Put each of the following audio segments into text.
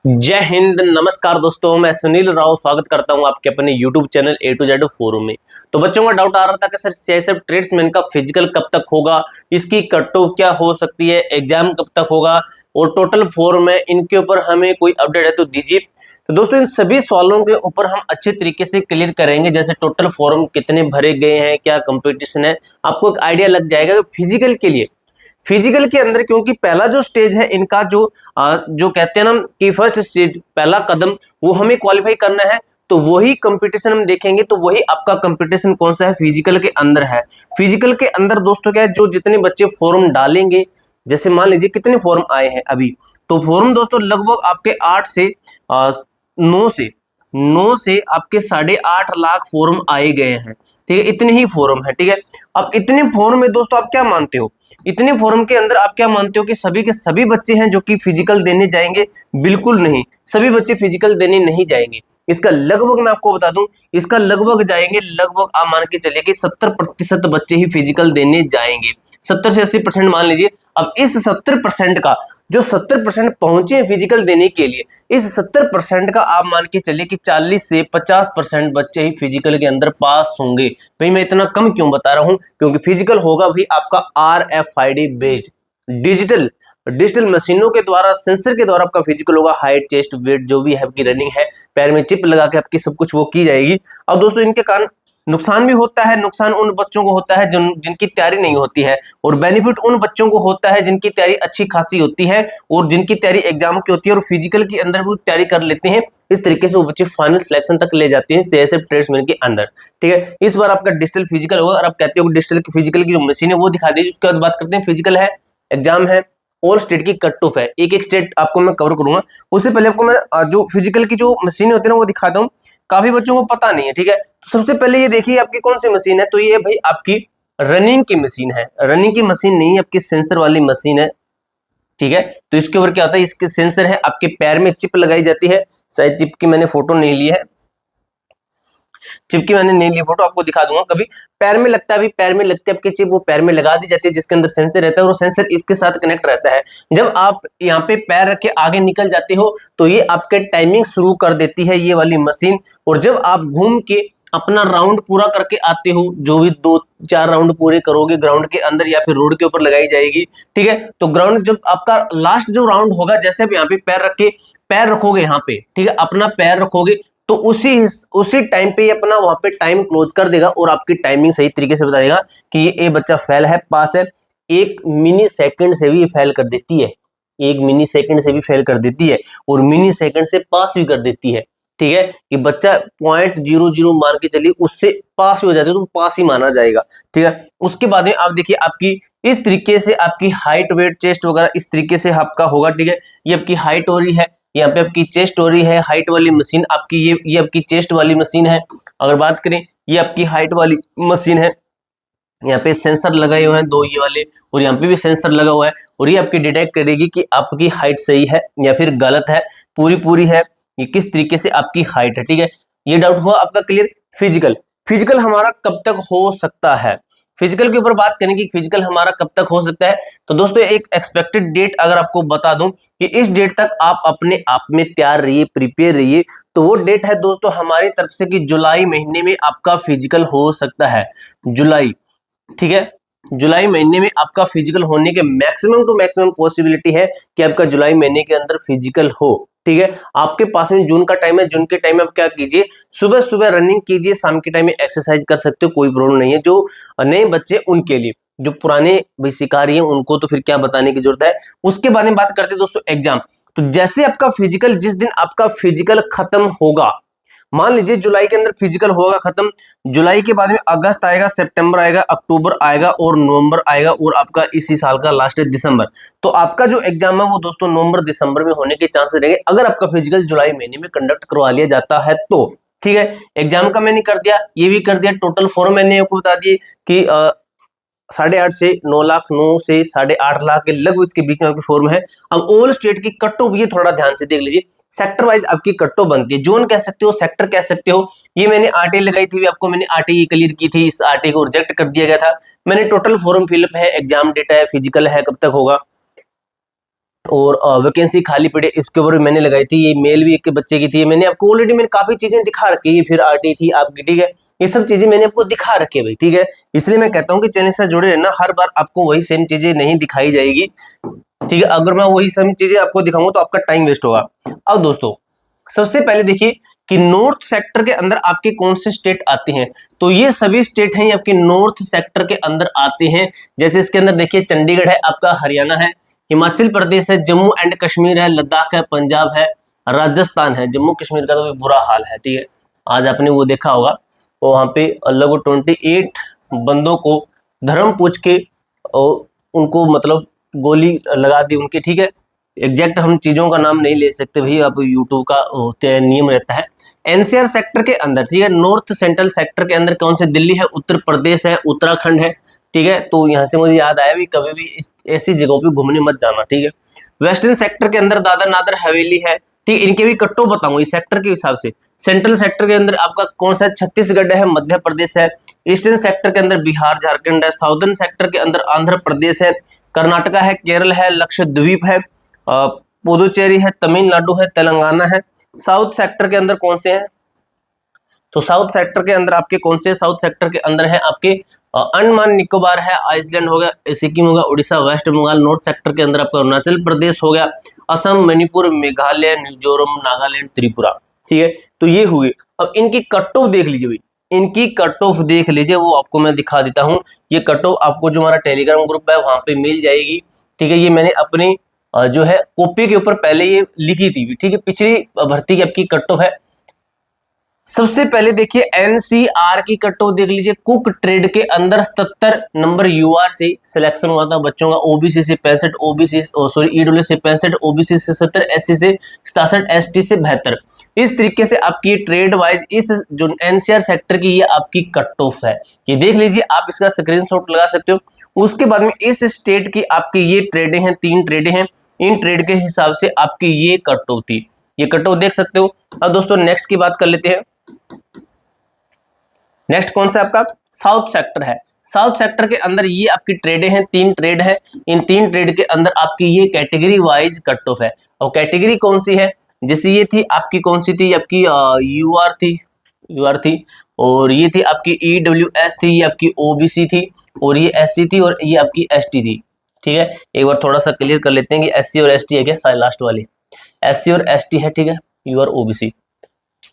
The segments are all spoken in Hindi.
जय हिंद, नमस्कार दोस्तों। मैं सुनील राव स्वागत करता हूं आपके अपने YouTube channel A to Z forum में। तो बच्चों का डाउट आ रहा था कि सर CISF ट्रेड्समैन का फिजिकल कब तक होगा, इसकी कट ऑफ क्या हो सकती है, एग्जाम कब तक होगा और टोटल फॉर्म है, इनके ऊपर हमें कोई अपडेट है तो दीजिए। तो दोस्तों इन सभी सवालों के ऊपर हम अच्छे तरीके से क्लियर करेंगे, जैसे टोटल फॉर्म कितने भरे गए हैं, क्या कंपटीशन है, आपको एक आइडिया लग जाएगा। फिजिकल के लिए, फिजिकल के अंदर क्योंकि पहला जो स्टेज है इनका जो कहते हैं ना कि फर्स्ट स्टेज, पहला कदम, वो हमें क्वालिफाई करना है। तो वही कंपटीशन हम देखेंगे, तो वही आपका कंपटीशन कौन सा है, फिजिकल के अंदर है। फिजिकल के अंदर दोस्तों क्या है, जो जितने बच्चे फॉर्म डालेंगे, जैसे मान लीजिए कितने फॉर्म आए हैं अभी, तो फॉर्म दोस्तों लगभग आपके 8 से 9 से आपके 8.5 लाख फॉर्म आए गए हैं। ठीक है, इतने ही फॉर्म है। ठीक है, अब इतने फॉर्म में दोस्तों आप क्या मानते हो, इतने फॉर्म के अंदर आप क्या मानते हो कि सभी के सभी बच्चे हैं जो कि फिजिकल देने जाएंगे? बिल्कुल नहीं, सभी बच्चे फिजिकल देने नहीं जाएंगे। इसका लगभग मैं आपको बता दूं, इसका लगभग जाएंगे, लगभग आप मान के चलिए कि 70% बच्चे ही फिजिकल देने जाएंगे। 70 से 80% मान लीजिए। अब इस 70% का, जो 70% पहुंचे हैं फिजिकल देने के लिए, इस 70% का आप मान के चलिए कि 40 से 50% बच्चे ही फिजिकल के अंदर पास होंगे। भाई मैं इतना कम क्यों बता रहा हूं, क्योंकि फिजिकल होगा भी आपका RFID बेस्ड, डिजिटल डिजिटल मशीनों के द्वारा, सेंसर के द्वारा आपका फिजिकल होगा। हाइट, चेस्ट, वेट, जो भी है आपकी रनिंग है, पैर में चिप लगा के आपकी सब कुछ वो की जाएगी। अब दोस्तों इनके कारण नुकसान भी होता है। नुकसान उन बच्चों को होता है जिनकी तैयारी नहीं होती है, और बेनिफिट उन बच्चों को होता है जिनकी तैयारी अच्छी खासी होती है और जिनकी तैयारी एग्जाम की होती है और फिजिकल के अंदर वो तैयारी कर लेते हैं। इस तरीके से वो बच्चे फाइनल सिलेक्शन तक ले जाते हैं CISF ट्रेड्समैन के अंदर। ठीक है, इस बार आपका डिजिटल फिजिकल होगा। और आप कहते हो डिजिटल फिजिकल की जो मशीन है वो दिखा दीजिए। उसके बाद बात करते हैं, फिजिकल है, एग्जाम है, ऑल स्टेट की कट ऑफ है, एक एक स्टेट आपको मैं कवर करूंगा। उससे पहले आपको मैं जो फिजिकल की जो मशीन होती है ना वो दिखाता हूँ, काफी बच्चों को पता नहीं है। ठीक है, तो सबसे पहले ये देखिए आपकी कौन सी मशीन है, तो ये भाई आपकी रनिंग की मशीन है। रनिंग की मशीन नहीं है, आपकी सेंसर वाली मशीन है। ठीक है, तो इसके ऊपर क्या होता है, इसके सेंसर है, आपके पैर में चिप लगाई जाती है। शायद चिप की मैंने फोटो नहीं ली है, चिप की मैंने नहीं ली फोटो, आपको दिखा दूंगा कभी। पैर में लगता है, अभी पैर में लगती है आपकी चिप, वो पैर में लगा दी जाती है, जिसके अंदर सेंसर रहता है और सेंसर इसके साथ कनेक्ट रहता है। जब आप यहाँ पे पैर रख के आगे निकल जाते हो तो ये आपके टाइमिंग शुरू कर देती है, ये वाली मशीन। और जब आप घूम के अपना राउंड पूरा करके आते हो, जो भी 2-4 राउंड पूरे करोगे ग्राउंड के अंदर या फिर रोड के ऊपर लगाई जाएगी। ठीक है, तो ग्राउंड जब आपका लास्ट जो राउंड होगा, जैसे आप यहाँ पे पैर रख के, पैर रखोगे यहाँ पे, ठीक है, अपना पैर रखोगे, तो उसी टाइम पे ये अपना वहां पे टाइम क्लोज कर देगा और आपकी टाइमिंग सही तरीके से बता देगा कि ये बच्चा फेल है, पास है। 1 मिनी सेकंड से भी फेल कर देती है, 1 मिनी सेकंड से भी फेल कर देती है और मिनी सेकंड से पास भी कर देती है। ठीक है, कि बच्चा 0.00 मान के चलिए उससे पास ही हो जाता है तो पास ही माना जाएगा। ठीक है, उसके बाद में आप देखिए आपकी इस तरीके से आपकी हाइट, वेट, चेस्ट वगैरह इस तरीके से आपका होगा। ठीक है, ये आपकी हाइट हो रही है, यहाँ पे आपकी चेस्ट हो रही है, हाइट वाली मशीन आपकी, ये आपकी चेस्ट वाली मशीन है। अगर बात करें, ये आपकी हाइट वाली मशीन है, यहाँ पे सेंसर लगाए हुए हैं 2 ये वाले, और यहाँ पे भी सेंसर लगा हुआ है, और ये आपकी डिटेक्ट करेगी कि आपकी हाइट सही है या फिर गलत है, पूरी पूरी है, ये किस तरीके से आपकी हाइट है। ठीक है, ये डाउट हुआ आपका क्लियर। फिजिकल, फिजिकल हमारा कब तक हो सकता है, फिजिकल के ऊपर बात करें कि फिजिकल हमारा कब तक हो सकता है, तो दोस्तों एक एक्सपेक्टेड डेट अगर आपको बता दूं कि इस डेट तक आप अपने आप में तैयार रहिए, प्रिपेयर रहिए, तो वो डेट है दोस्तों हमारी तरफ से कि जुलाई महीने में आपका फिजिकल हो सकता है। जुलाई, ठीक है, जुलाई महीने में आपका फिजिकल होने के मैक्सिमम टू मैक्सिमम पॉसिबिलिटी है कि आपका जुलाई महीने के अंदर फिजिकल हो। ठीक है, आपके पास में जून का टाइम है, जून के टाइम में आप क्या कीजिए, सुबह सुबह रनिंग कीजिए, शाम के टाइम में एक्सरसाइज कर सकते हो, कोई प्रॉब्लम नहीं है। जो नए बच्चे उनके लिए, जो पुराने भाई शिकारी हैं उनको तो फिर क्या बताने की जरूरत है। उसके बारे में बात करते हैं दोस्तों एग्जाम। तो जैसे आपका फिजिकल, जिस दिन आपका फिजिकल खत्म होगा, मान लीजिए जुलाई के अंदर फिजिकल होगा खत्म, जुलाई के बाद में अगस्त आएगा, सितंबर आएगा, अक्टूबर आएगा और नवंबर आएगा, और आपका इसी साल का लास्ट है दिसंबर। तो आपका जो एग्जाम है वो दोस्तों नवंबर दिसंबर में होने के चांसेस रहेंगे, अगर आपका फिजिकल जुलाई महीने में कंडक्ट करवा लिया जाता है तो। ठीक है, एग्जाम का मैंने कर दिया, ये भी कर दिया, टोटल फॉर्म मैंने आपको बता दिए कि 8.5 से 9 लाख, 9 से 8.5 लाख के लगभग इसके बीच में आपकी फॉर्म है। अब ऑल स्टेट की कट ऑफ, ये थोड़ा ध्यान से देख लीजिए, सेक्टर वाइज आपकी कट ऑफ बनती है, जोन कह सकते हो, सेक्टर कह सकते हो। ये मैंने आरटीआई लगाई थी, आपको मैंने आरटीआई क्लियर की थी, इस आरटीआई को रिजेक्ट कर दिया गया था। मैंने टोटल फॉर्म फिलअप है, एग्जाम डेटा है, फिजिकल है, कब तक होगा, और वैकेंसी खाली पड़ी इसके ऊपर भी मैंने लगाई थी, ये मेल भी एक बच्चे की थी, मैंने आपको ऑलरेडी मैंने काफी चीजें दिखा रखी है, फिर आरटी थी आपकी, ठीक है, ये सब चीजें मैंने आपको दिखा रखी है भाई, ठीक है। इसलिए मैं कहता हूँ कि चैनल से जुड़े रहना, हर बार आपको वही सेम चीजें नहीं दिखाई जाएगी, ठीक है। अगर मैं वही सेम चीजें आपको दिखाऊंगा तो आपका टाइम वेस्ट होगा। अब दोस्तों सबसे पहले देखिए कि नॉर्थ सेक्टर के अंदर आपके कौन से स्टेट आते हैं, तो ये सभी स्टेट हैं आपके नॉर्थ सेक्टर के अंदर आते हैं। जैसे इसके अंदर देखिए चंडीगढ़ है आपका, हरियाणा है, हिमाचल प्रदेश है, जम्मू एंड कश्मीर है, लद्दाख है, पंजाब है, राजस्थान है। जम्मू कश्मीर का तो बुरा हाल है, ठीक है, आज आपने वो देखा होगा, वो वहां पे लगभग 28 बंदों को धर्म पूछ के और उनको मतलब गोली लगा दी उनके, ठीक है। एग्जैक्ट हम चीजों का नाम नहीं ले सकते भाई, आप यूट्यूब का नियम रहता है। एनसीआर सेक्टर के अंदर, ठीक है, नॉर्थ सेंट्रल सेक्टर के अंदर कौन से, दिल्ली है, उत्तर प्रदेश है, उत्तराखंड है, ठीक है। तो यहाँ से मुझे याद आया भी कभी भी ऐसी जगहों पे घूमने मत जाना, ठीक है। वेस्टर्न सेक्टर के अंदर दादर नागर हवेली है, ठीक, इनके भी कट्टो बताऊंगा इस सेक्टर के हिसाब से। सेंट्रल सेक्टर के अंदर आपका कौन सा, छत्तीसगढ़ है, मध्य प्रदेश है। ईस्टर्न सेक्टर के अंदर बिहार झारखंड है। साउदर्न सेक्टर के अंदर आंध्र प्रदेश है, कर्नाटका है, केरल है, लक्षद्वीप है, पुदुचेरी है, तमिलनाडु है, तेलंगाना है। साउथ सेक्टर के अंदर कौन से हैं, तो साउथ सेक्टर के अंदर आपके कौन से, साउथ सेक्टर के अंदर है आपके अंडमान निकोबार है, आइसलैंड हो गया, सिक्किम हो गया, Odisha, west Bengal. North sector के अंदर आपका अरुणाचल प्रदेश हो गया, असम, मणिपुर, मेघालय, मिजोरम, नागालैंड, त्रिपुरा, ठीक है। तो ये हुए। अब इनकी कट ऑफ देख लीजिए भाई, इनकी कट ऑफ देख लीजिए, वो आपको मैं दिखा देता हूँ। ये कट ऑफ आपको जो हमारा टेलीग्राम ग्रुप है वहां पे मिल जाएगी, ठीक है। ये मैंने अपनी जो है कॉपी के ऊपर पहले ये लिखी थी, ठीक है, पिछली भर्ती की आपकी कट ऑफ है। सबसे पहले देखिए एनसीआर की कट ऑफ देख लीजिए। कुक ट्रेड के अंदर 77 नंबर यूआर से सिलेक्शन हुआ था बच्चों का, ओबीसी से 65, ओबीसी सॉरी ईडब्ल्यू से 65, ओबीसी से 70, एससी से 67, एसटी से 72। इस तरीके से आपकी ट्रेड वाइज इस जो एनसीआर सेक्टर की ये आपकी कट ऑफ है, ये देख लीजिए, आप इसका स्क्रीनशॉट लगा सकते हो। उसके बाद में इस स्टेट की आपकी ये ट्रेडें हैं, 3 ट्रेडें हैं, इन ट्रेड के हिसाब से आपकी ये कट ऑफ थी, ये कट ऑफ देख सकते हो। अब दोस्तों नेक्स्ट की बात कर लेते हैं। नेक्स्ट कौन सा आपका साउथ सेक्टर है। साउथ सेक्टर के अंदर ये आपकी ट्रेडें हैं, 3 ट्रेड है, इन 3 ट्रेड के अंदर आपकी ये कैटेगरी वाइज कट ऑफ है। और कैटेगरी कौन सी है, जैसे ये थी आपकी कौन सी थी, आपकी यूआर थी, और ये थी आपकी ईडब्ल्यूएस थी, ये आपकी ओबीसी थी, और ये एससी थी, और ये आपकी एसटी थी, ठीक है। एक बार थोड़ा सा क्लियर कर लेते हैं कि एससी और एसटी है क्या, लास्ट वाली एससी और एसटी है, ठीक है, यूआर ओबीसी,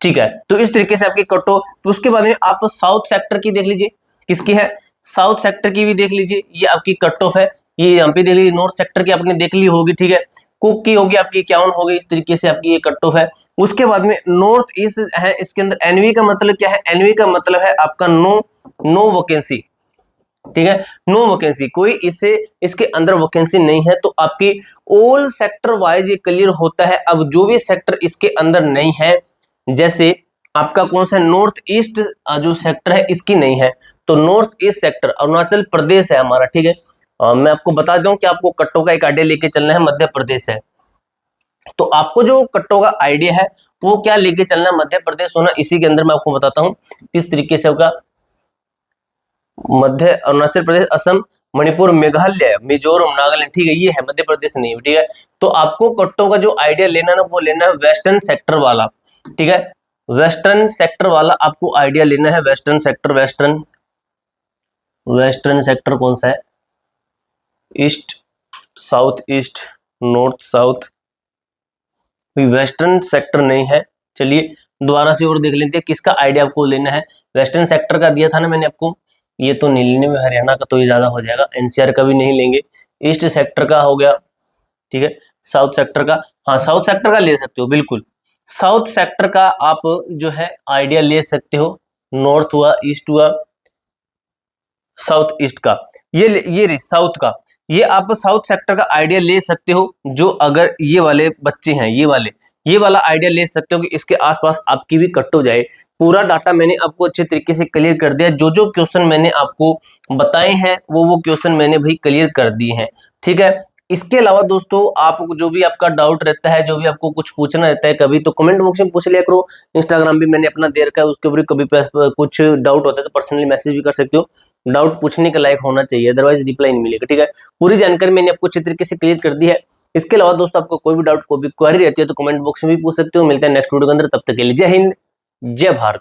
ठीक है। तो इस तरीके से आपकी कट ऑफ। तो उसके बाद में आप साउथ सेक्टर की देख लीजिए, किसकी है, साउथ सेक्टर की भी देख लीजिए, ये आपकी कट ऑफ है, ये यहाँ पे देख लीजिए। नॉर्थ सेक्टर की आपने देख ली होगी, ठीक है, कुक की होगी आपकी 51 होगी, इस तरीके से आपकी ये कट ऑफ है। उसके बाद में नॉर्थ ईस्ट है, इसके अंदर एनवी का मतलब क्या है, एनवी का मतलब है आपका नो वैकेंसी, ठीक है, नो वैकेंसी, कोई इसके अंदर वैकेंसी नहीं है। तो आपकी ऑल सेक्टर वाइज ये क्लियर होता है। अब जो भी सेक्टर इसके अंदर नहीं है, जैसे आपका कौन सा नॉर्थ ईस्ट जो सेक्टर है इसकी नहीं है, तो north east sector Arunachal Pradesh है हमारा, ठीक है। मैं आपको बता दूं कि आपको कट्टों का एक आइडिया लेके चलना है, मध्य प्रदेश है, तो आपको जो कट्टों का आइडिया है वो क्या लेके चलना है, मध्य प्रदेश होना। इसी के अंदर मैं आपको बताता हूं किस तरीके से होगा। मध्य अरुणाचल प्रदेश, असम, मणिपुर, मेघालय, मिजोरम, नागालैंड, ठीक है, ये है मध्य प्रदेश नहीं, ठीक है। तो आपको कट्टों का जो आइडिया लेना ना वो लेना है वेस्टर्न सेक्टर वाला, ठीक है, वेस्टर्न सेक्टर वाला आपको आइडिया लेना है। वेस्टर्न सेक्टर, वेस्टर्न सेक्टर कौन सा है, east, south east, north south, western sector नहीं है। चलिए दोबारा से और देख लेते हैं किसका आइडिया आपको लेना है। वेस्टर्न सेक्टर का दिया था ना मैंने आपको, ये तो नहीं लेने में, हरियाणा का तो ये ज्यादा हो जाएगा, एनसीआर का भी नहीं लेंगे। ईस्ट सेक्टर का हो गया, ठीक है, साउथ सेक्टर का, हाँ साउथ सेक्टर का ले सकते हो, बिल्कुल साउथ सेक्टर का आप जो है आइडिया ले सकते हो। नॉर्थ हुआ, ईस्ट हुआ, साउथ ईस्ट का, ये साउथ का, ये आप साउथ सेक्टर का आइडिया ले सकते हो। जो अगर ये वाले बच्चे हैं, ये वाला आइडिया ले सकते हो कि इसके आसपास आपकी भी कट हो जाए। पूरा डाटा मैंने आपको अच्छे तरीके से क्लियर कर दिया, जो जो क्वेश्चन मैंने आपको बताए हैं वो क्वेश्चन मैंने भाई क्लियर कर दिए हैं, ठीक है। इसके अलावा दोस्तों आप जो भी आपका डाउट रहता है, जो भी आपको कुछ पूछना रहता है कभी, तो कमेंट बॉक्स में पूछ लिया करो। इंस्टाग्राम भी मैंने अपना दे रखा है, उसके ऊपर कभी कुछ डाउट होता है तो पर्सनली मैसेज भी कर सकते हो। डाउट पूछने के लायक होना चाहिए, अदरवाइज रिप्लाई नहीं मिलेगा, ठीक है। पूरी जानकारी मैंने आपको अच्छे तरीके से क्लियर कर दी है। इसके अलावा दोस्तों आपको कोई भी डाउट, कोई भी क्वेरी रहती है तो कमेंट बॉक्स में भी पूछ सकते हो। मिलते हैं नेक्स्ट वीडियो के अंदर, तब तक के लिए जय हिंद, जय भारत।